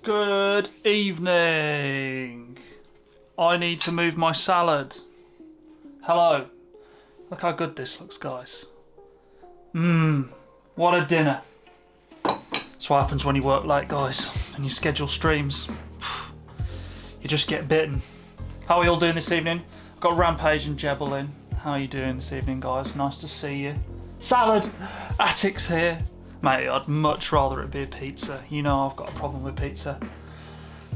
Good evening. I need to move my salad. Hello. Look how good this looks, guys. What a dinner. That's what happens when you work late, guys, and you schedule streams. You just get bitten. How are you all doing this evening? I've got Rampage and Jebel in. How are you doing this evening, guys? Nice to see you. Salad! Attic's here. Mate, I'd much rather it be a pizza. You know I've got a problem with pizza.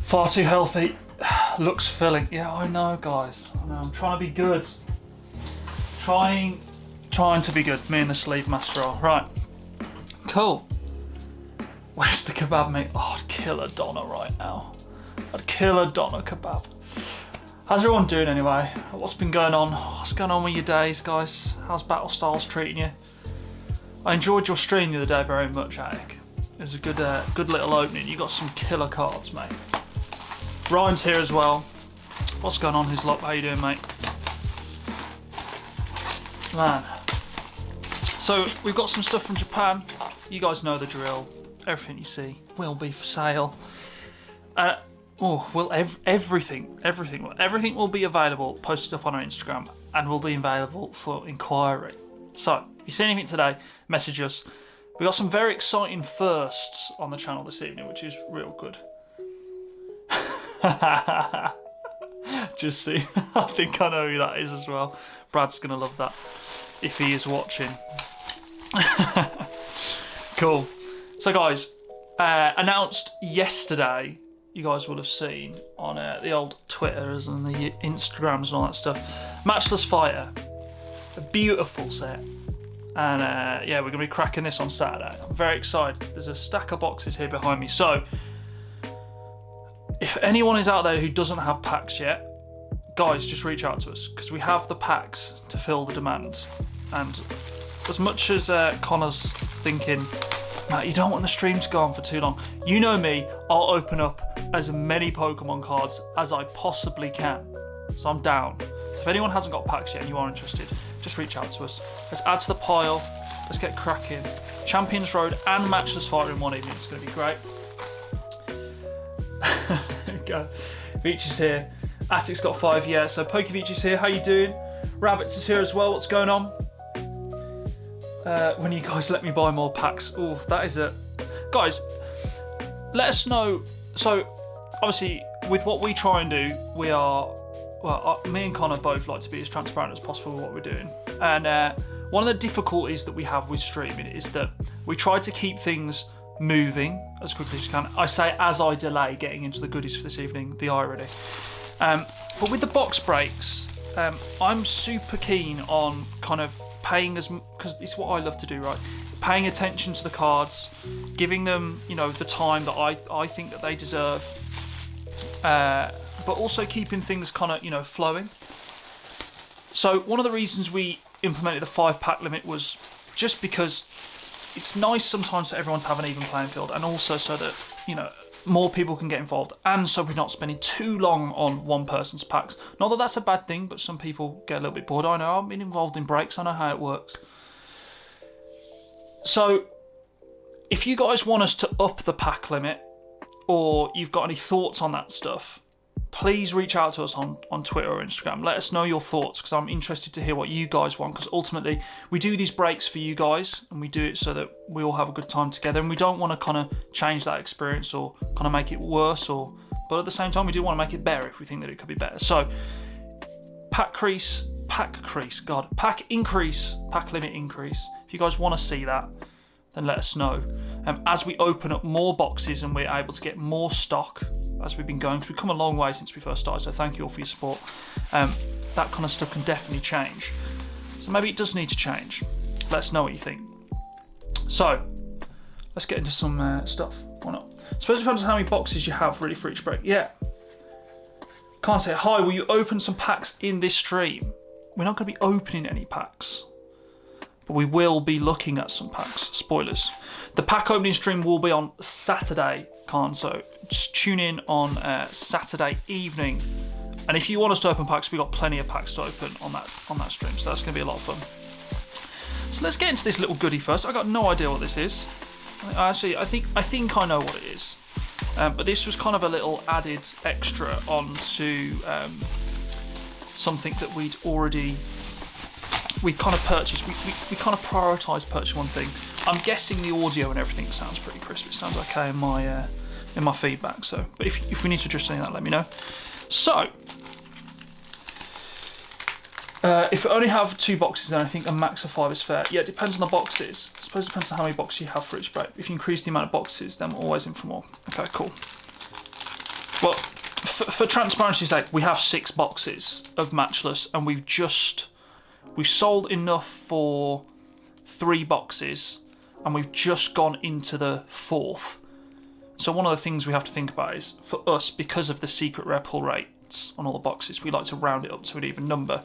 Far too healthy. Looks filling. Yeah, I know, guys. I know. I'm trying to be good. Trying to be good. Me and the sleeve master are. Right. Cool. Where's the kebab, mate? Oh, I'd kill a doner right now. I'd kill a doner kebab. How's everyone doing anyway? What's been going on? What's going on with your days, guys? How's Battle Styles treating you? I enjoyed your stream the other day very much, Attic. It was a good little opening. You got some killer cards, mate. Ryan's here as well. What's going on, Hislop? How you doing, mate? Man. So, we've got some stuff from Japan. You guys know the drill. Everything you see will be for sale. Everything will be available, posted up on our Instagram, and will be available for inquiry. So, if you see anything today, message us. We got some very exciting firsts on the channel this evening, which is real good. Just see, I think I know who that is as well. Brad's gonna love that if he is watching. Cool. So guys, announced yesterday, you guys will have seen on the old Twitters and the Instagrams and all that stuff, Matchless Fighter, a beautiful set. And yeah, we're going to be cracking this on Saturday. I'm very excited. There's a stack of boxes here behind me. So, if anyone is out there who doesn't have packs yet, guys, just reach out to us, because we have the packs to fill the demand. And as much as Connor's thinking, Matt, you don't want the stream to go on for too long. You know me, I'll open up as many Pokemon cards as I possibly can. So I'm down. So if anyone hasn't got packs yet and you are interested, just reach out to us. Let's add to the pile. Let's get cracking. Champions Road and Matchless Fighter in one evening. It's going to be great. Go. Veach is here. Attic's got 5, yeah. So Pokeveach is here. How you doing? Rabbits is here as well. What's going on? When you guys let me buy more packs. Oh, that is a... Guys, let us know. So, obviously, with what we try and do, we are... Well, me and Connor both like to be as transparent as possible with what we're doing. And one of the difficulties that we have with streaming is that we try to keep things moving as quickly as you can. I say as I delay getting into the goodies for this evening, the irony. But with the box breaks, I'm super keen on kind of paying because it's what I love to do, right? Paying attention to the cards, giving them, you know, the time that I think that they deserve. But also keeping things kind of, you know, flowing. So one of the reasons we implemented the 5-pack limit was just because it's nice sometimes for everyone to have an even playing field, and also so that, you know, more people can get involved, and so we're not spending too long on one person's packs. Not that that's a bad thing, but some people get a little bit bored. I know, I've been involved in breaks, I know how it works. So if you guys want us to up the pack limit, or you've got any thoughts on that stuff, please reach out to us on Twitter or Instagram. Let us know your thoughts, because I'm interested to hear what you guys want, because ultimately we do these breaks for you guys, and we do it so that we all have a good time together, and we don't want to kind of change that experience or kind of make it worse, but at the same time we do want to make it better if we think that it could be better. So pack limit increase. If you guys want to see that, then let us know. As we open up more boxes and we're able to get more stock as we've been going, because we've come a long way since we first started, so thank you all for your support. That kind of stuff can definitely change. So maybe it does need to change. Let us know what you think. So, let's get into some stuff. Why not? Suppose it depends on how many boxes you have really for each break. Yeah. Can't say, hi, will you open some packs in this stream? We're not going to be opening any packs, but we will be looking at some packs. Spoilers. The pack opening stream will be on Saturday, so just tune in on Saturday evening. And if you want us to open packs, we've got plenty of packs to open on that stream, so that's going to be a lot of fun. So let's get into this little goodie first. I got no idea what this is. Actually, I think I know what it is. But this was kind of a little added extra onto something that we kind of purchased. We kind of prioritised purchasing one thing. I'm guessing the audio and everything sounds pretty crisp. It sounds okay in my feedback. So, but if we need to adjust any of that, let me know. So, if you only have 2 boxes, then I think a max of 5 is fair. Yeah, it depends on the boxes. I suppose it depends on how many boxes you have for each spray. If you increase the amount of boxes, then we're always in for more. Okay, cool. Well, for transparency's sake, we have 6 boxes of Matchless, and we've sold enough for 3 boxes, and we've just gone into the 4th. So one of the things we have to think about is, for us, because of the secret rare pull rates on all the boxes, we like to round it up to an even number.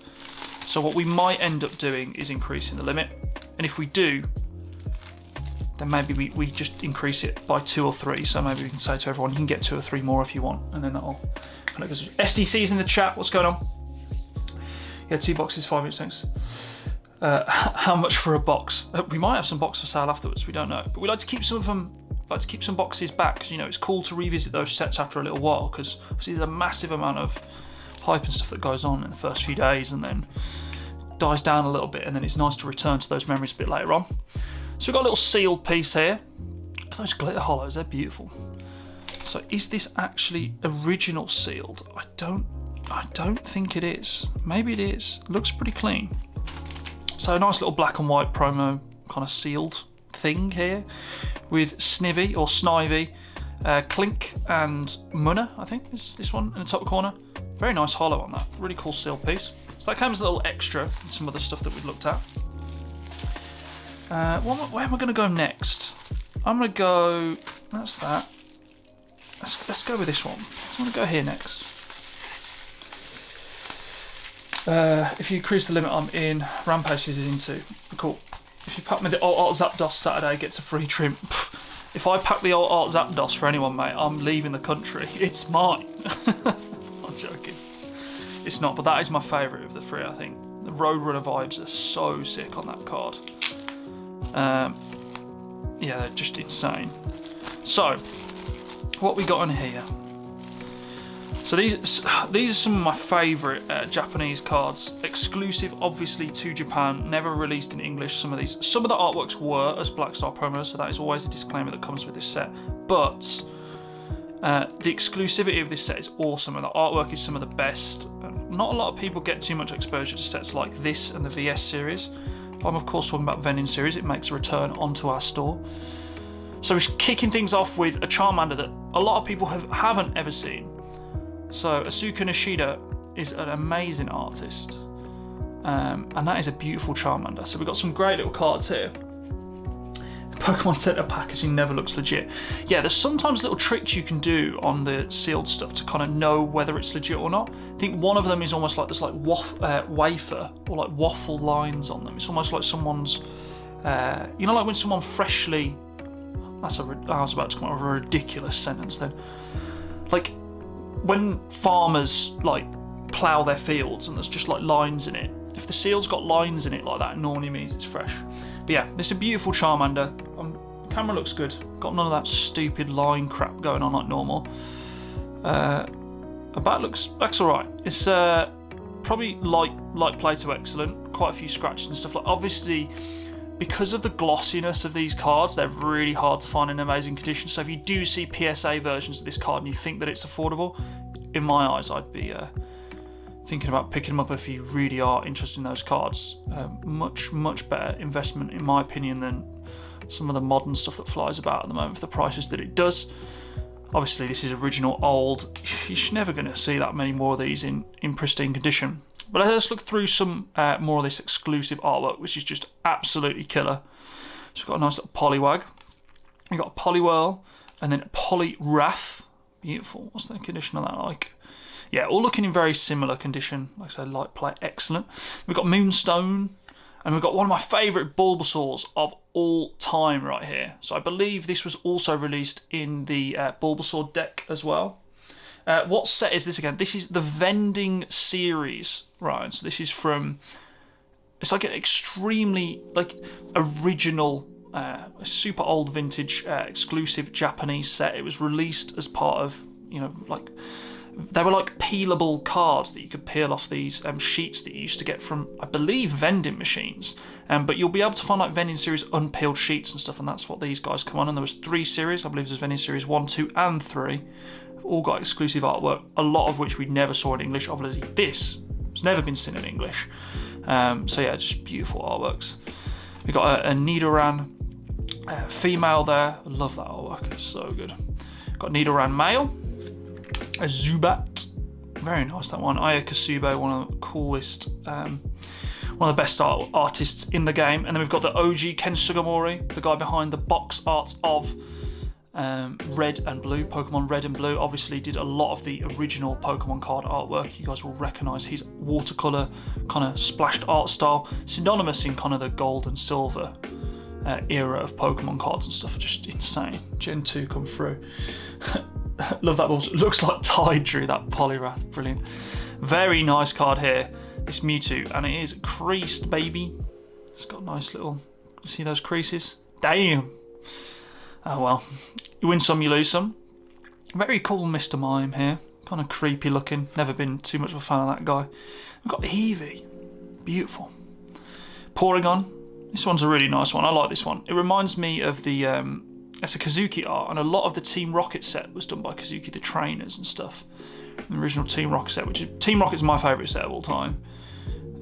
So what we might end up doing is increasing the limit, and if we do, then maybe we just increase it by 2 or 3. So maybe we can say to everyone, you can get 2 or 3 more if you want, and then that'll kind of goes. SDC's in the chat. What's going on? Yeah, 2 boxes, 5 minutes. Thanks. How much for a box? We might have some box for sale afterwards. We don't know, but we like to keep some of them. Like to keep some boxes back, because it's cool to revisit those sets after a little while, because obviously there's a massive amount of hype and stuff that goes on in the first few days and then dies down a little bit, and then it's nice to return to those memories a bit later on. So we've got a little sealed piece here. Those glitter hollows, they're beautiful. So is this actually original sealed? I don't think it is. Maybe it is. Looks pretty clean. So a nice little black and white promo kind of sealed thing here with Snivy or Snivy, Clink and Munna, I think is this one in the top corner. Very nice hollow on that. Really cool sealed piece. So that comes a little extra in some of the stuff that we've looked at. Where am I going to go next? I'm going to go. That's that. Let's go with this one. So I'm going to go here next. If you increase the limit, I'm in. Rampage is into. Cool. If you pack me the Art Zapdos Saturday, gets a free trim. If I pack the Art Zapdos for anyone, mate, I'm leaving the country. It's mine. I'm joking. It's not, but that is my favourite of the 3, I think. The Roadrunner vibes are so sick on that card. Yeah, they're just insane. So, what we got on here? So these are some of my favourite Japanese cards, exclusive obviously to Japan, never released in English. Some of the artworks were as Black Star promos, so that is always a disclaimer that comes with this set. But the exclusivity of this set is awesome, and the artwork is some of the best. Not a lot of people get too much exposure to sets like this and the VS series. I'm of course talking about vending series. It makes a return onto our store. So we're kicking things off with a Charmander that a lot of people haven't ever seen. So Asuka Nishida is an amazing artist, and that is a beautiful Charmander. So we've got some great little cards here. Pokemon Center packaging never looks legit. Yeah, there's sometimes little tricks you can do on the sealed stuff to kind of know whether it's legit or not. I think one of them is almost like this, like wafer or like waffle lines on them. It's almost like someone's, like when someone freshly. I was about to come up with a ridiculous sentence then. Like when farmers like plough their fields and there's just like lines in it. If the seal's got lines in it like that, it normally means it's fresh. But yeah, this is a beautiful Charmander. Camera looks good. Got none of that stupid line crap going on like normal. The back looks alright. It's probably light play to excellent. Quite a few scratches and stuff. Like obviously, because of the glossiness of these cards, they're really hard to find in amazing condition. So if you do see PSA versions of this card and you think that it's affordable, in my eyes, I'd be thinking about picking them up if you really are interested in those cards. Much better investment, in my opinion, than some of the modern stuff that flies about at the moment for the prices that it does. Obviously, this is original, old. You're never going to see that many more of these in pristine condition. But let's look through some more of this exclusive artwork, which is just absolutely killer. So we've got a nice little Poliwag. We've got a Poliwhirl, and then a Poliwrath. Beautiful. What's the condition of that like? Yeah, all looking in very similar condition. Like I said, light play, excellent. We've got Moonstone, and we've got one of my favourite Bulbasaurs of all time right here. So I believe this was also released in the Bulbasaur deck as well. What set is this again? This is the Vending series, right? So this is from, it's like an extremely like original a super old vintage exclusive Japanese set. It was released as part of, like, they were like peelable cards that you could peel off these sheets that you used to get from, I believe, vending machines. But you'll be able to find like vending series unpeeled sheets and stuff, and that's what these guys come on. And there was 3 series, I believe there's vending series 1, 2 and 3. All got exclusive artwork, a lot of which we never saw in English. Obviously this has never been seen in English. So yeah, just beautiful artworks. We got a Nidoran female there. I love that artwork, it's so good. Got Nidoran male. A Zubat, very nice that one. Aya Kasube, one of the coolest, one of the best artists in the game. And then we've got the OG Ken Sugimori, the guy behind the box arts of Red and Blue, Pokemon Red and Blue. Obviously did a lot of the original Pokemon card artwork. You guys will recognise his watercolour kind of splashed art style, synonymous in kind of the gold and silver era of Pokemon cards and stuff. Just insane. Gen 2 come through. Love that ball. It looks like Ty drew that Poliwrath. Brilliant. Very nice card here. This Mewtwo, and it is creased, baby. It's got nice little. See those creases? Damn. Oh well. You win some, you lose some. Very cool Mr. Mime here. Kind of creepy looking. Never been too much of a fan of that guy. We've got Eevee. Beautiful. Porygon. This one's a really nice one. I like this one. It reminds me of the. It's a Kazuki art, and a lot of the Team Rocket set was done by Kazuki, the trainers and stuff. The original Team Rocket set, which is Team Rocket's my favourite set of all time.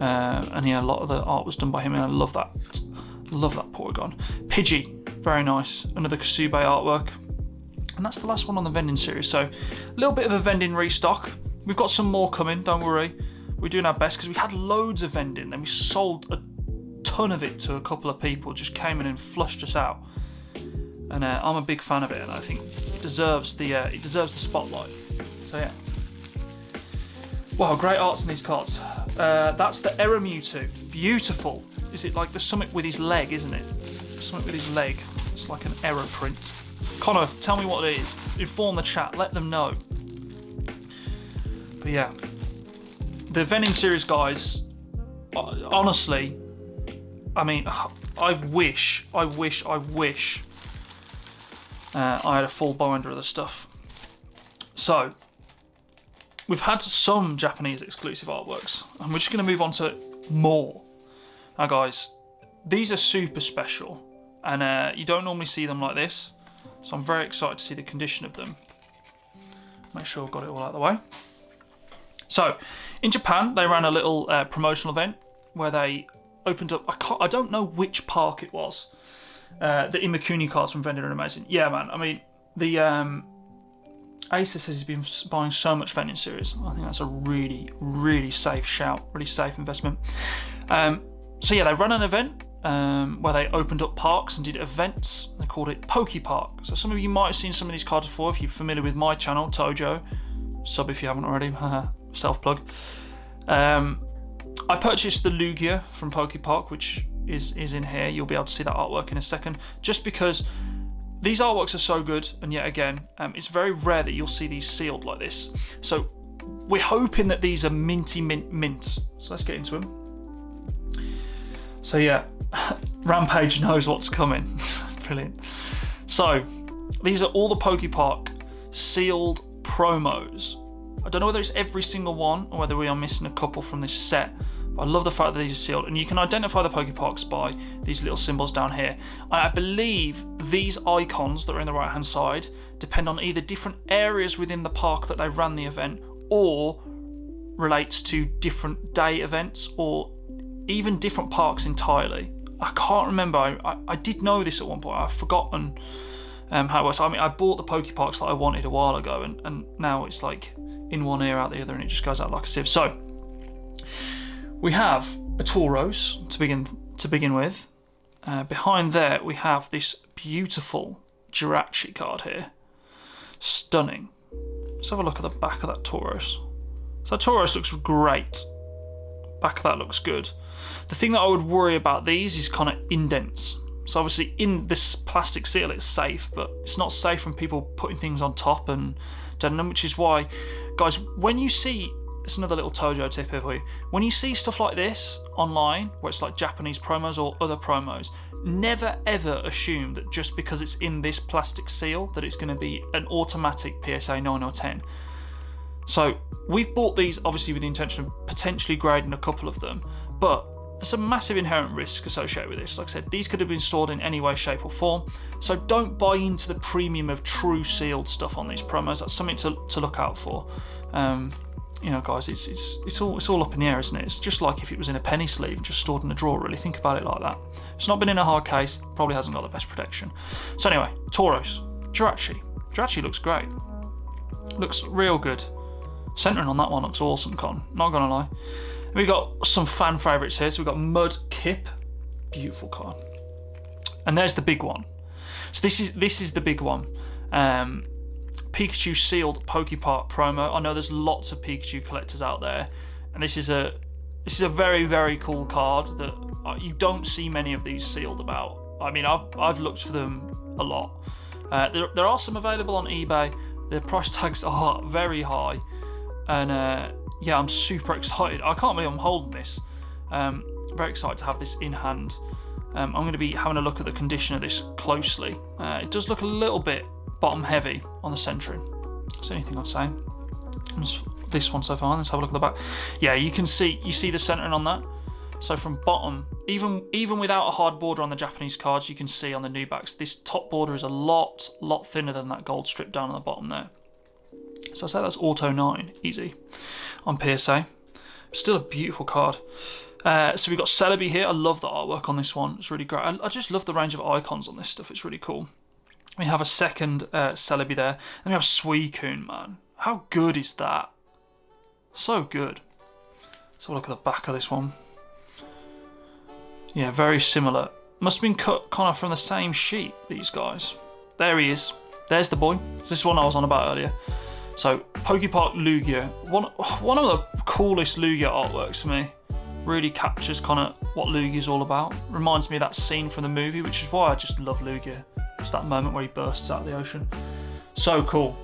And yeah, a lot of the art was done by him, and I love that. Love that Porygon. Pidgey, very nice. Another Kasube artwork. And that's the last one on the vending series. So a little bit of a vending restock. We've got some more coming, don't worry. We're doing our best because we had loads of vending, then we sold a ton of it to a couple of people, just came in and flushed us out. And I'm a big fan of it, and I think it deserves the spotlight. So yeah. Wow, great arts in these cards. That's the Error Mewtwo. Beautiful. Is it like the summit with his leg, isn't it? The summit with his leg. It's like an error print. Connor, tell me what it is. Inform the chat. Let them know. But yeah. The vending series guys, honestly, I mean, I wish I had a full binder of the stuff. So, we've had some Japanese exclusive artworks, and we're just going to move on to more. Now guys, these are super special, and you don't normally see them like this, so I'm very excited to see the condition of them. Make sure I've got it all out of the way. So, in Japan, they ran a little promotional event where they opened up, I don't know which park it was, the Imakuni cards from Vending are amazing. Yeah, man. I mean, the Asa says he's been buying so much vending series. I think that's a really, really safe shout, really safe investment. So yeah, they run an event where they opened up parks and did events. They called it Poke Park. So some of you might have seen some of these cards before if you're familiar with my channel, Tojo. Sub if you haven't already. Self plug. I purchased the Lugia from Poke Park, which is in here. You'll be able to see that artwork in a second, just because these artworks are so good, and yet again, it's very rare that you'll see these sealed like this. So we're hoping that these are minty mint. So let's get into them. So yeah, Rampage knows what's coming. Brilliant. So these are all the Poke Park sealed promos. I don't know whether it's every single one or whether we are missing a couple from this set. But I love the fact that these are sealed, and you can identify the Pokeparks by these little symbols down here. I believe these icons that are in the right hand side depend on either different areas within the park that they ran the event, or relates to different day events, or even different parks entirely. I can't remember. I did know this at one point. I've forgotten how it was. I mean, I bought the Pokeparks that I wanted a while ago, and now it's like in one ear out the other, and it just goes out like a sieve. So we have a Tauros to begin with. Behind there we have this beautiful Jirachi card here. Stunning. Let's have a look at the back of that Tauros. So that Tauros looks great. Back of that looks good. The thing that I would worry about these is kind of indents. So obviously in this plastic seal it's safe, but it's not safe when people putting things on top and done them, which is why, guys, when you see it's another little Tojo tip here for you. When you see stuff like this online, where it's like Japanese promos or other promos, never ever assume that just because it's in this plastic seal that it's going to be an automatic PSA 9 or 10. So we've bought these obviously with the intention of potentially grading a couple of them, but there's a massive inherent risk associated with this. Like I said, these could have been stored in any way, shape or form. So don't buy into the premium of true sealed stuff on these promos. That's something to look out for. You know, guys, it's all up in the air, isn't it? It's just like if it was in a penny sleeve and just stored in a drawer, really. Think about it like that. It's not been in a hard case, probably hasn't got the best protection. So anyway, Tauros, Jirachi. Jirachi looks great. Looks real good. Centering on that one looks awesome, Con. Not gonna lie. We've got some fan favourites here. So we've got Mud Kip. Beautiful card. And there's the big one. So this is the big one. Pikachu sealed Pokepark promo. I know there's lots of Pikachu collectors out there, and this is a very, very cool card that you don't see many of these sealed about. I mean, I've looked for them a lot. There are some available on eBay. The price tags are very high, and yeah, I'm super excited. I can't believe I'm holding this. Very excited to have this in hand. I'm going to be having a look at the condition of this closely. It does look a little bit bottom heavy on the centering. That's the only thing I'd say. This one so far. Let's have a look at the back. Yeah, you see the centering on that. So from bottom, even without a hard border on the Japanese cards, you can see on the new backs, this top border is a lot thinner than that gold strip down on the bottom there. So I say that's Auto 9, easy, on PSA. Still a beautiful card. So we've got Celebi here. I love the artwork on this one. It's really great. I just love the range of icons on this stuff. It's really cool. We have a second Celebi there. And we have Suicune, man. How good is that? So good. Let's have a look at the back of this one. Yeah, very similar. Must have been cut kind of from the same sheet, these guys. There he is. There's the boy. This is one I was on about earlier. So, Pokepark Lugia. One of the coolest Lugia artworks for me. Really captures kind of what Lugia's all about. Reminds me of that scene from the movie, which is why I just love Lugia. It's that moment where he bursts out of the ocean. So cool.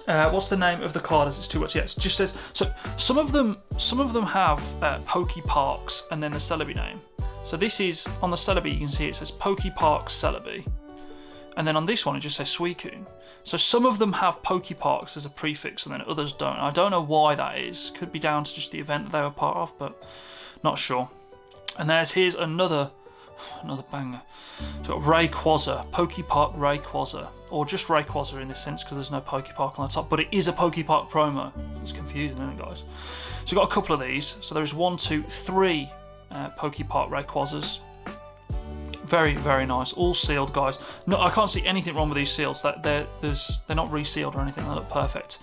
What's the name of the card as it's two words? Yeah, it just says, so some of them have Pokeparks and then the Celebi name. So this is, on the Celebi you can see it says Pokepark Celebi. And then on this one it just says Suicune. So some of them have Pokeparks as a prefix and then others don't. I don't know why that is. Could be down to just the event that they were part of, but not sure. And here's another banger. So we've got Rayquaza, Pokepark Rayquaza. Or just Rayquaza in this sense because there's no Pokepark on the top, but it is a Pokepark promo. It's confusing, isn't it, guys? So we've got a couple of these. So there's 1, 2, 3 Pokepark Rayquazas. Very, very nice. All sealed, guys. No, I can't see anything wrong with these seals. They're not resealed or anything. They look perfect.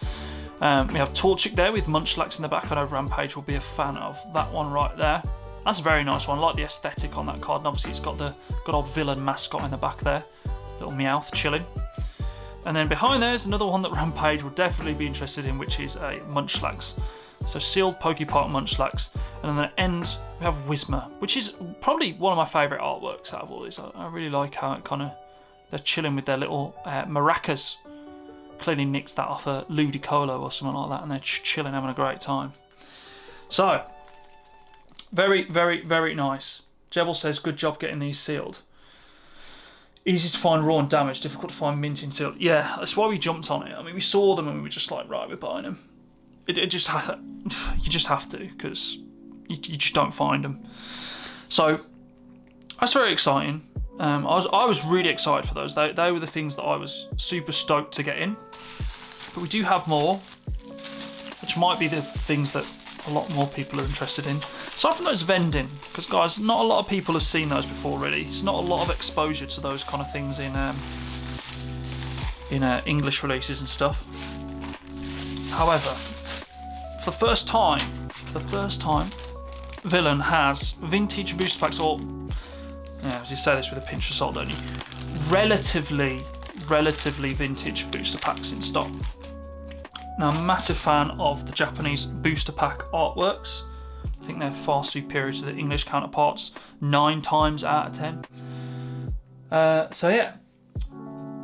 We have Torchic there with Munchlax in the back. I know Rampage will be a fan of that one right there. That's a very nice one. I like the aesthetic on that card. And obviously it's got the good old villain mascot in the back there. Little Meowth chilling. And then behind there is another one that Rampage will definitely be interested in, which is a Munchlax. So sealed Pokepark Munchlax. And then at the end, we have Whismur, which is probably one of my favourite artworks out of all these. I really like how it kind of, they're chilling with their little maracas. Clearly nicked that off a Ludicolo or something like that, and they're chilling, having a great time. So, very, very, very nice. Jebel says, good job getting these sealed. Easy to find raw and damaged, difficult to find minting sealed. Yeah, that's why we jumped on it. I mean, we saw them and we were just like, right, we're buying them. You just have to, because you just don't find them. So that's very exciting. I was really excited for those. They were the things that I was super stoked to get in. But we do have more, which might be the things that a lot more people are interested in. Aside from those vending, because guys, not a lot of people have seen those before really. It's not a lot of exposure to those kind of things in English releases and stuff. However, for the first time, Villain has vintage booster packs, or yeah, as you say this with a pinch of salt, don't you? Relatively vintage booster packs in stock. Now, I'm a massive fan of the Japanese booster pack artworks. I think they're far superior to the English counterparts, 9 times out of 10. So yeah,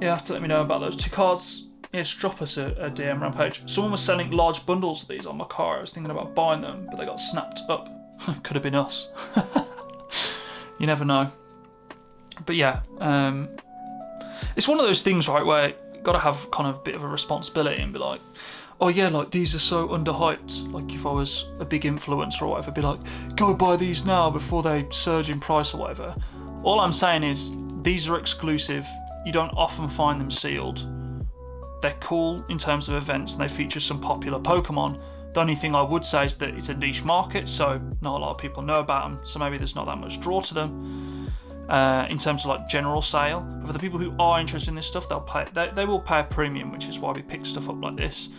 you have to let me know about those 2 cards. Yeah, just drop us a DM Rampage. Someone was selling large bundles of these on my car. I was thinking about buying them, but they got snapped up. Could have been us. You never know. But yeah, it's one of those things, right, where you got to have kind of a bit of a responsibility and be like, oh yeah, like these are so underhyped. Like if I was a big influencer or whatever, be like, go buy these now before they surge in price or whatever. All I'm saying is these are exclusive. You don't often find them sealed. They're cool in terms of events and they feature some popular Pokemon. The only thing I would say is that it's a niche market, so not a lot of people know about them, so maybe there's not that much draw to them in terms of like general sale. But for the people who are interested in this stuff, they will pay a premium, which is why we pick stuff up like this.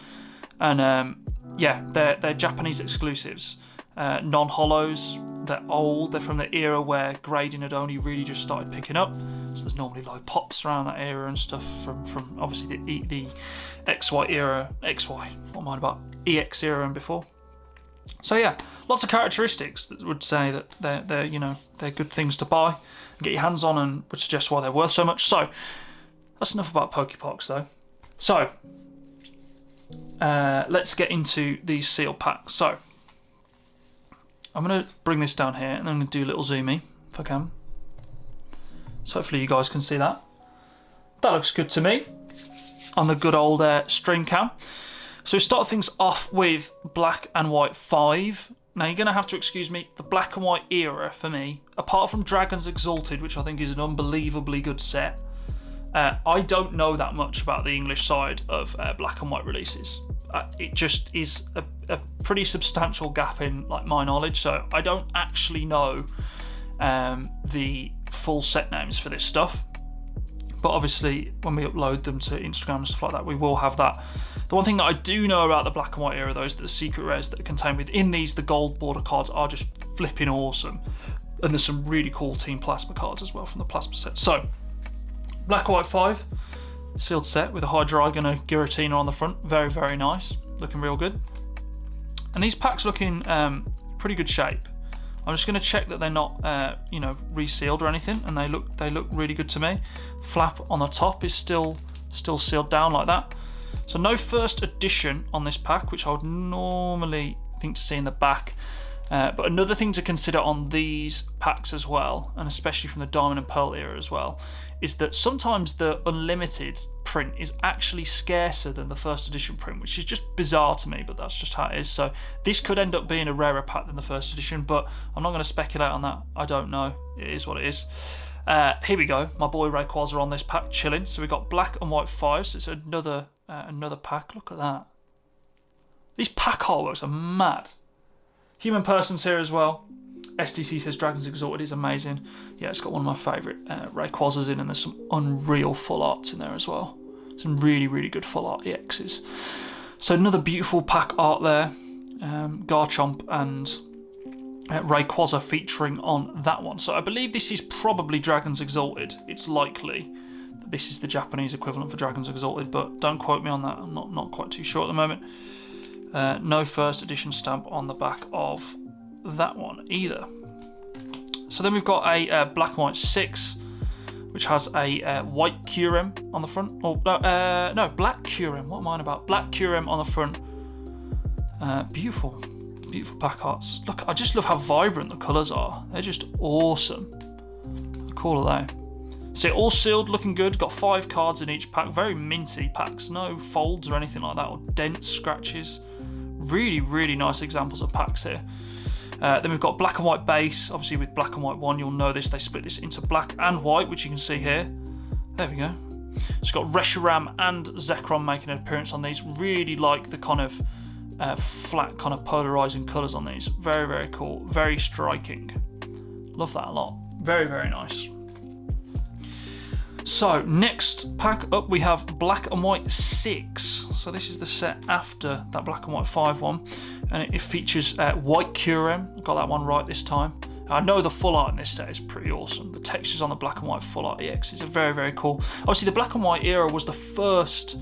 And yeah, they're Japanese exclusives, non-hollows. They're old. They're from the era where grading had only really just started picking up. So there's normally low pops around that era and stuff from obviously the XY era, what am I about? EX era and before. So yeah, lots of characteristics that would say that they're good things to buy and get your hands on, and would suggest why they're worth so much. So that's enough about Pokepox though. So let's get into these sealed packs. So I'm going to bring this down here and then I'm going to do a little zoomy if I can. So hopefully you guys can see that. That looks good to me on the good old stream cam. So we start things off with Black and White 5. Now you're going to have to excuse me, the Black and White era for me, apart from Dragons Exalted, which I think is an unbelievably good set, I don't know that much about the English side of Black and White releases. It just is a pretty substantial gap in like my knowledge, so I don't actually know the full set names for this stuff. But obviously when we upload them to Instagram and stuff like that, we will have that. The one thing that I do know about the Black and White era though is that the secret rares that are contained within these, the gold border cards, are just flipping awesome. And there's some really cool Team Plasma cards as well from the Plasma set. So Black and White 5, sealed set with a Hydreigon and a Giratina on the front. Very, very nice. Looking real good. And these packs look in pretty good shape. I'm just going to check that they're not, resealed or anything, and they look really good to me. Flap on the top is still sealed down like that. So no first edition on this pack, which I would normally think to see in the back. But another thing to consider on these packs as well, and especially from the Diamond and Pearl era as well, is that sometimes the unlimited print is actually scarcer than the first edition print, which is just bizarre to me, but that's just how it is. So this could end up being a rarer pack than the first edition, but I'm not going to speculate on that. I don't know. It is what it is. Here we go. My boy Rayquaza on this pack, chilling. So we got Black and White 5, so it's another pack. Look at that. These pack artworks are mad. Human Person's here as well. SDC says Dragons Exalted is amazing. Yeah, it's got one of my favourite Rayquazas in, and there's some unreal full arts in there as well. Some really, really good full art EXs. So another beautiful pack art there. Garchomp and Rayquaza featuring on that one. So I believe this is probably Dragons Exalted. It's likely that this is the Japanese equivalent for Dragons Exalted, but don't quote me on that. I'm not quite too sure at the moment. No first edition stamp on the back of that one either. So then we've got a Black and White 6, which has a white Kyurem on the front. Oh, no, black Kyurem. What am I on about? Black Kyurem on the front. Beautiful, beautiful pack arts. Look, I just love how vibrant the colours are. They're just awesome. How cool are they? So all sealed, looking good. Got 5 cards in each pack. Very minty packs. No folds or anything like that, or dents, scratches. Really, really nice examples of packs here. Then we've got Black and White base. Obviously with Black and White 1, you'll know this. They split this into black and white, which you can see here. There we go. It's got Reshiram and Zekrom making an appearance on these. Really like the kind of flat, kind of polarizing colours on these. Very, very cool. Very striking. Love that a lot. Very, very nice. So next pack up we have Black and White 6. So this is the set after that Black and White 5 one, and it features white Kyurem. Got that one right this time. I know the full art in this set is pretty awesome. The textures on the Black and White full art EXs are very, very cool. Obviously the Black and White era was the first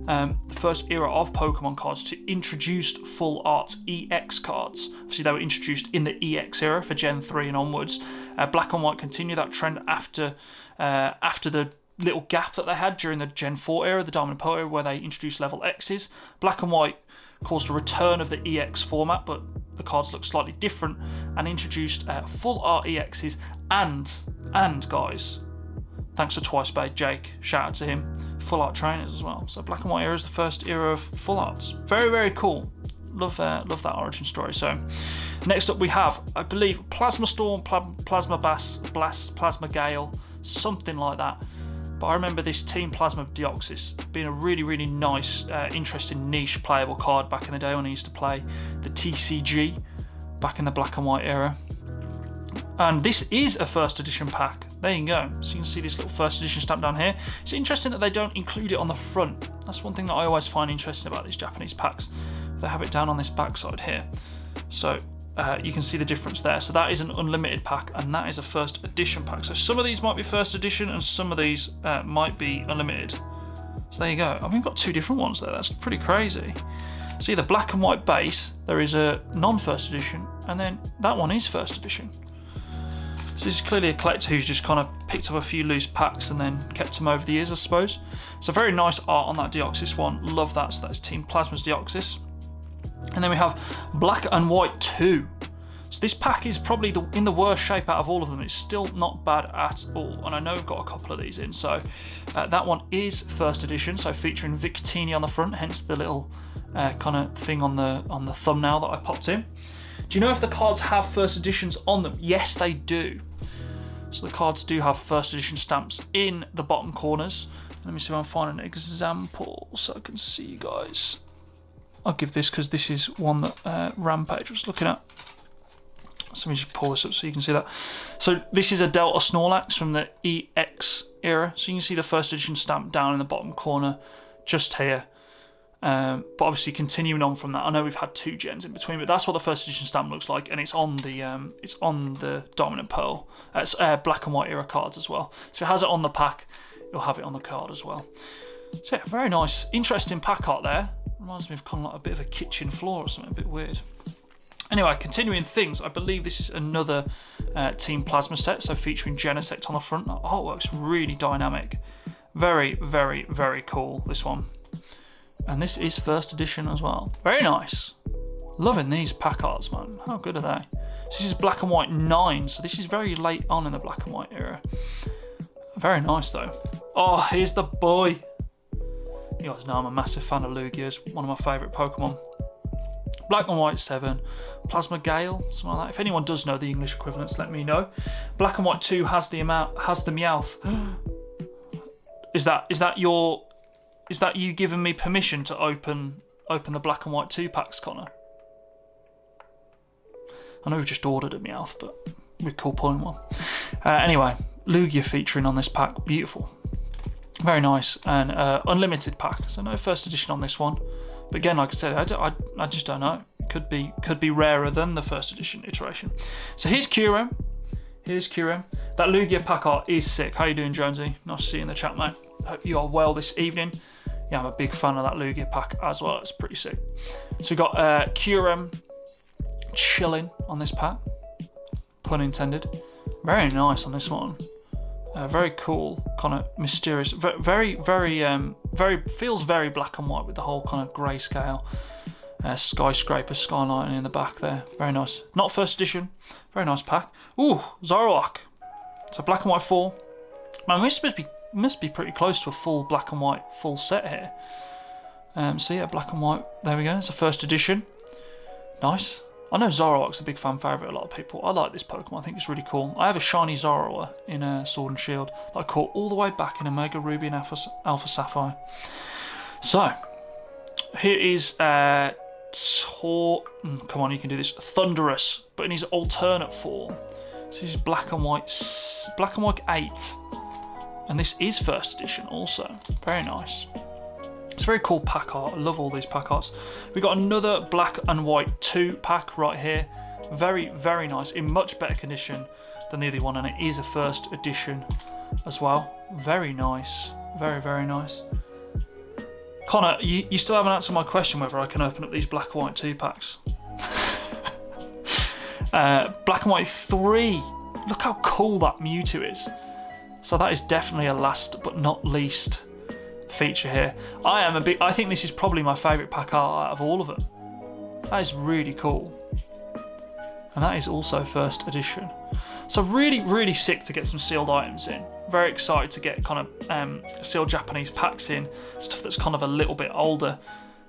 era of Pokemon cards to introduce full art EX cards. Obviously they were introduced in the EX era for Gen 3 and onwards. Black and White continued that trend after the little gap that they had during the Gen 4 era, the Diamond and Pearl era, where they introduced level X's. Black and White caused a return of the EX format, but the cards look slightly different, and introduced full art EXs and guys, thanks to Twice Spade Jake, shout out to him, full art trainers as well. So Black and White era is the first era of full arts. Very, very cool. Love that origin story. So next up we have, I believe, Plasma Storm, Plasma Blast, Plasma Gale, something like that. But I remember this Team Plasma Deoxys being a really, really nice, interesting, niche playable card back in the day when I used to play the TCG back in the Black and White era. And this is a first edition pack. There you go. So you can see this little first edition stamp down here. It's interesting that they don't include it on the front. That's one thing that I always find interesting about these Japanese packs. They have it down on this back side here. So you can see the difference there. So that is an unlimited pack, and that is a first edition pack. So some of these might be first edition and some of these might be unlimited. So there you go. I mean, we've got two different ones there. That's pretty crazy. See, the black and white base, there is a non-first edition, and then that one is first edition. So this is clearly a collector who's just kind of picked up a few loose packs and then kept them over the years, I suppose. So very nice art on that Deoxys one. Love that. So that is Team Plasma's Deoxys. And then we have Black and White 2. So this pack is probably in the worst shape out of all of them. It's still not bad at all. And I know we've got a couple of these in. So that one is first edition. So featuring Victini on the front, hence the little kind of thing on the thumbnail that I popped in. Do you know if the cards have first editions on them? Yes, they do. So the cards do have first edition stamps in the bottom corners. Let me see if I can find an example so I can see you guys. I'll give this because this is one that Rampage was looking at. So let me just pull this up so you can see that. So this is a Delta Snorlax from the EX era. So you can see the first edition stamp down in the bottom corner just here. But obviously continuing on from that, I know we've had 2 gens in between, but that's what the first edition stamp looks like, and it's on the Diamond and Pearl. It's black and white era cards as well. So if it has it on the pack, you'll have it on the card as well. So yeah, very nice, interesting pack art there. Reminds me of kind of like a bit of a kitchen floor or something, a bit weird. Anyway, continuing things, I believe this is another Team Plasma set, so featuring Genesect on the front. The artwork's really dynamic. Very, very, very cool, this one. And this is first edition as well. Very nice. Loving these pack arts, man. How good are they? This is Black and White 9, so this is very late on in the Black and White era. Very nice, though. Oh, here's the boy. You guys know I'm a massive fan of Lugia. It's one of my favourite Pokemon. Black and White 7, Plasma Gale, something like that. If anyone does know the English equivalents, let me know. Black and White 2 has the Meowth. Is that you giving me permission to open the Black and White 2 packs, Connor? I know we've just ordered a Meowth, but we're cool pulling one. Anyway, Lugia featuring on this pack, beautiful. Very nice, and unlimited pack, so no first edition on this one. But again, like I said, I just don't know. It could be rarer than the first edition iteration. So here's Kyurem. That Lugia pack art is sick. How you doing, Jonesy? Nice to see you in the chat, mate. Hope you are well this evening. Yeah, I'm a big fan of that Lugia pack as well. It's pretty sick. So we've got Kyurem chilling on this pack. Pun intended. Very nice on this one. Very cool, kind of mysterious. Very feels very black and white with the whole kind of grayscale skyscraper skyline in the back there. Very nice. Not first edition. Very nice pack. Ooh, Zoroark. So black and white 4. Man, this must be pretty close to a full black and white full set here. So yeah, black and white. There we go. It's a first edition. Nice. I know Zoroark's a big fan favourite of a lot of people. I like this Pokemon. I think it's really cool. I have a shiny Zoroark in Sword and Shield that I caught all the way back in Omega Ruby and Alpha Sapphire. So, here is come on, you can do this. Thundurus, but in his alternate form. So this is Black and White 8. And this is first edition also. Very nice. It's a very cool pack art. I love all these pack arts. We've got another Black and White 2 pack right here. Very, very nice. In much better condition than the other one. And it is a first edition as well. Very nice. Very, very nice. Connor, you still haven't answered my question whether I can open up these Black and White 2 packs. Black and White 3. Look how cool that Mewtwo is. So that is definitely a last but not least feature here. I think this is probably my favourite pack art out of all of them. That is really cool. And that is also first edition. So really, really sick to get some sealed items in. Very excited to get kind of sealed Japanese packs in, stuff that's kind of a little bit older.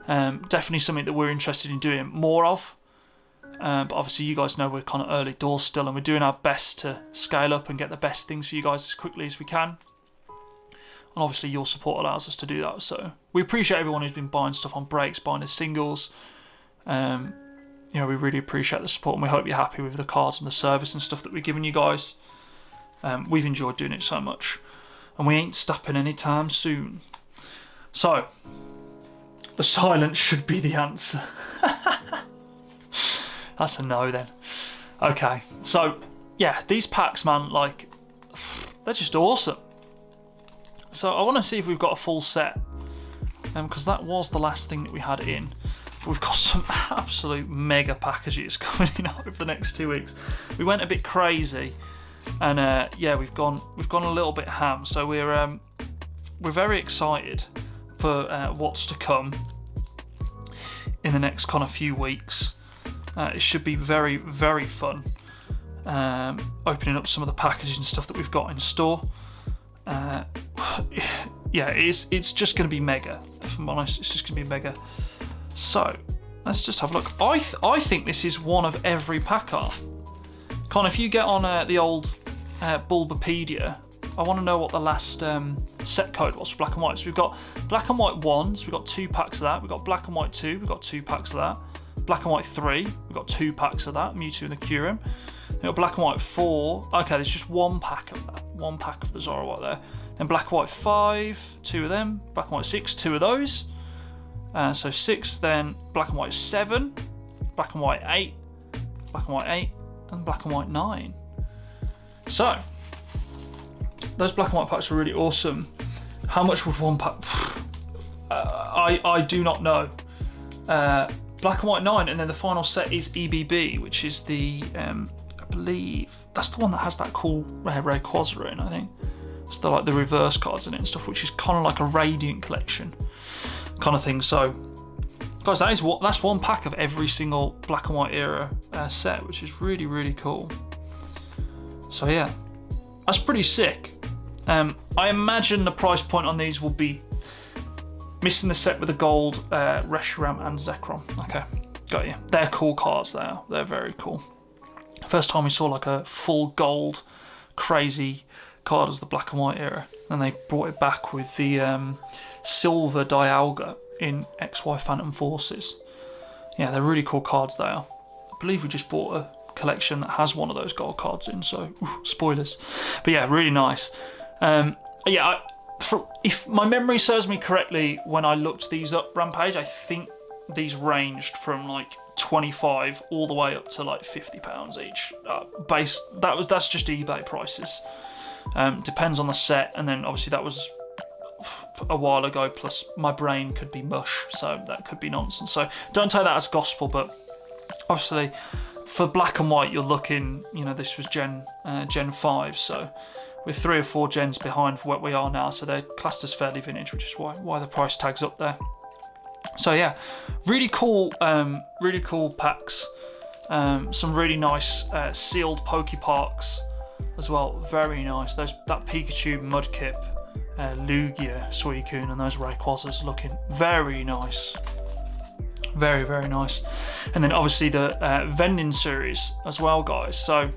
Definitely something that we're interested in doing more of. But obviously you guys know we're kind of early doors still, and we're doing our best to scale up and get the best things for you guys as quickly as we can. And obviously your support allows us to do that. So we appreciate everyone who's been buying stuff on breaks, buying the singles. You know, we really appreciate the support, and we hope you're happy with the cards and the service and stuff that we're giving you guys. We've enjoyed doing it so much, and we ain't stopping anytime soon. So, the silence should be the answer. That's a no then. Okay, so yeah, these packs, man, like, they're just awesome. So I want to see if we've got a full set, because that was the last thing that we had in. We've got some absolute mega packages coming in over the next 2 weeks. We went a bit crazy, and yeah, we've gone a little bit ham. So we're very excited for what's to come in the next kind of few weeks. It should be very, very fun. Opening up some of the packages and stuff that we've got in store. Yeah, it's just going to be mega. If I'm honest, it's just going to be mega. So let's just have a look. I think this is one of every pack art. Con, if you get on the old Bulbapedia, I want to know what the last set code was for black and white. So we've got black and white 1s, we've got 2 packs of that. We've got black and white 2, we've got 2 packs of that. Black and white 3, we've got 2 packs of that, Mewtwo and the Kyurem. We've got black and white 4, okay, there's just 1 pack of that, 1 pack of the Zoroark there. Then black and white 5, 2 of them. Black and white 6, 2 of those. So 6, then black and white 7, black and white 8, black and white 8, and black and white 9. So, those black and white packs are really awesome. How much would 1 pack? I do not know. Black and white 9, and then the final set is EBB, which is the, I believe, that's the one that has that cool rare Quasar in, I think. It's the, like, the reverse cards in it and stuff, which is kind of like a Radiant collection kind of thing. So guys, that's 1 pack of every single black and white era set, which is really, really cool. So yeah, that's pretty sick. I imagine the price point on these will be missing the set with the gold Reshiram and Zekrom. Okay, got you. They're cool cards. They're very cool. First time we saw like a full gold crazy card as the black and white era, and they brought it back with the silver Dialga in XY Phantom Forces. Yeah, they're really cool cards there. I believe we just bought a collection that has one of those gold cards in, so spoilers. But yeah, really nice. Yeah, if my memory serves me correctly, when I looked these up, Rampage, I think these ranged from like 25 all the way up to like £50 each. That's just eBay prices. Depends on the set, and then obviously that was a while ago, plus my brain could be mush, so that could be nonsense. So don't take that as gospel, but obviously for black and white you're looking, you know, this was Gen 5, so we're 3 or 4 gens behind for what we are now, so they're classed as fairly vintage, which is why the price tag's up there. So yeah, really cool packs. Some really nice sealed Pokeparks as well, very nice. That Pikachu, Mudkip, Lugia, Suicune, and those Rayquazas looking very nice. Very, very nice. And then obviously the vending series as well, guys. So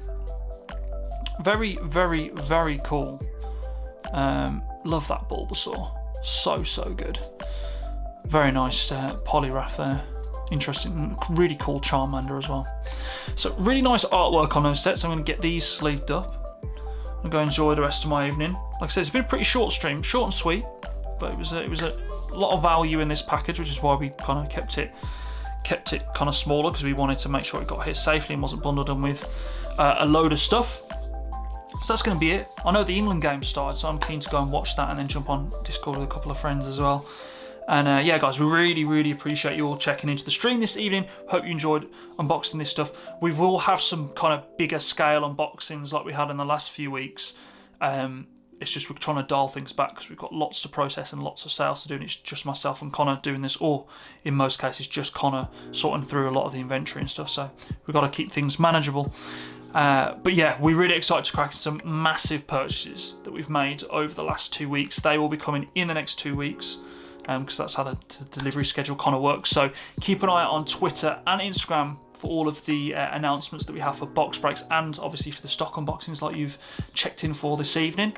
very, very, very cool. Love that Bulbasaur. So good. Very nice Poliwrath there. Interesting, really cool Charmander as well. So really nice artwork on those sets. I'm going to get these sleeved up and go enjoy the rest of my evening. Like I said, it's been a pretty short stream, short and sweet, but it was a lot of value in this package, which is why we kind of kept it kind of smaller, because we wanted to make sure it got here safely and wasn't bundled in with a load of stuff. So that's going to be it. I know the England game started, so I'm keen to go and watch that and then jump on Discord with a couple of friends as well. And yeah, guys, we really appreciate you all checking into the stream this evening. Hope you enjoyed unboxing this stuff. We will have some kind of bigger scale unboxings like we had in the last few weeks. It's just we're trying to dial things back because we've got lots to process and lots of sales to do, and it's just myself and Connor doing this, or in most cases just Connor sorting through a lot of the inventory and stuff. So we've got to keep things manageable. But yeah, we're really excited to crack some massive purchases that we've made over the last 2 weeks. They will be coming in the next 2 weeks because that's how the delivery schedule kind of works. So keep an eye out on Twitter and Instagram for all of the announcements that we have for box breaks, and obviously for the stock unboxings like you've checked in for this evening.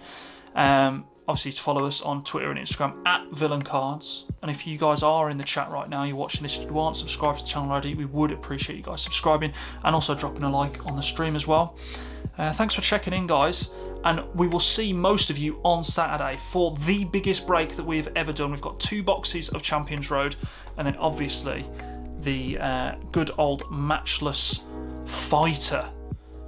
Obviously to follow us on Twitter and Instagram at Villain Cards. And if you guys are in the chat right now, you're watching this, you aren't subscribed to the channel already, we would appreciate you guys subscribing and also dropping a like on the stream as well. Thanks for checking in, guys, and we will see most of you on Saturday for the biggest break that we've ever done. We've got 2 boxes of Champions Road, and then obviously the good old Matchless Fighter.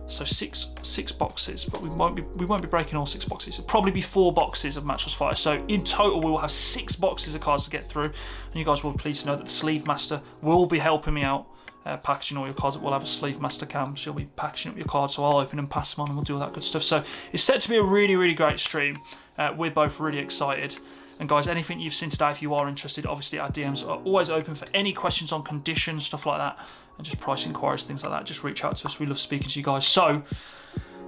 So six boxes, but we won't be breaking all 6 boxes. It'll probably be 4 boxes of Matchless Fighter. So in total, we will have 6 boxes of cards to get through. And you guys will be pleased to know that the Sleeve Master will be helping me out packaging all your cards. We'll have a Sleeve Master cam. She'll be packaging up your cards, so I'll open and pass them on, and we'll do all that good stuff. So it's set to be a really, really great stream. We're both really excited. And guys, anything you've seen today, if you are interested, obviously our DMs are always open for any questions on conditions, stuff like that, and just price inquiries, things like that. Just reach out to us. We love speaking to you guys. So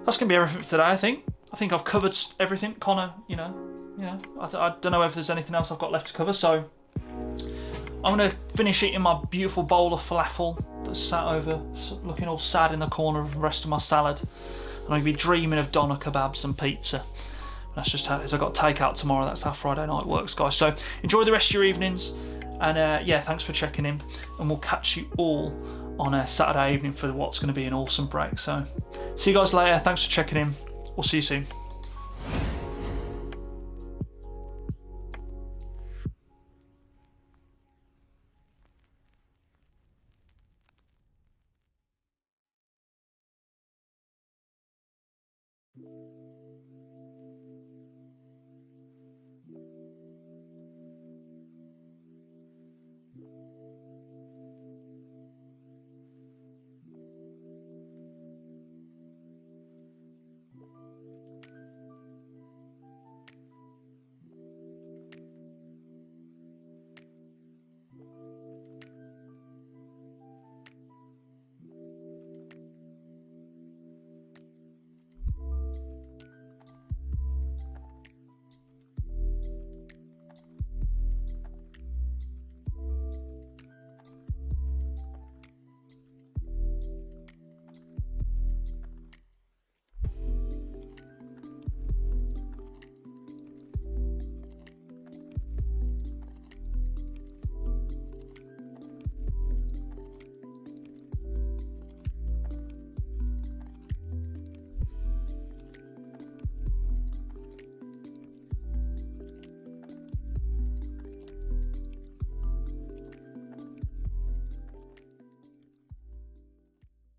that's going to be everything for today, I think. I think I've covered everything. Connor, I don't know if there's anything else I've got left to cover. So I'm going to finish eating my beautiful bowl of falafel that's sat over, looking all sad in the corner of the rest of my salad. And I'm going to be dreaming of doner kebabs and pizza. That's just how it is. I've got takeout tomorrow. That's how Friday night works, guys. So enjoy the rest of your evenings. And yeah, thanks for checking in. And we'll catch you all on a Saturday evening for what's going to be an awesome break. So see you guys later. Thanks for checking in. We'll see you soon.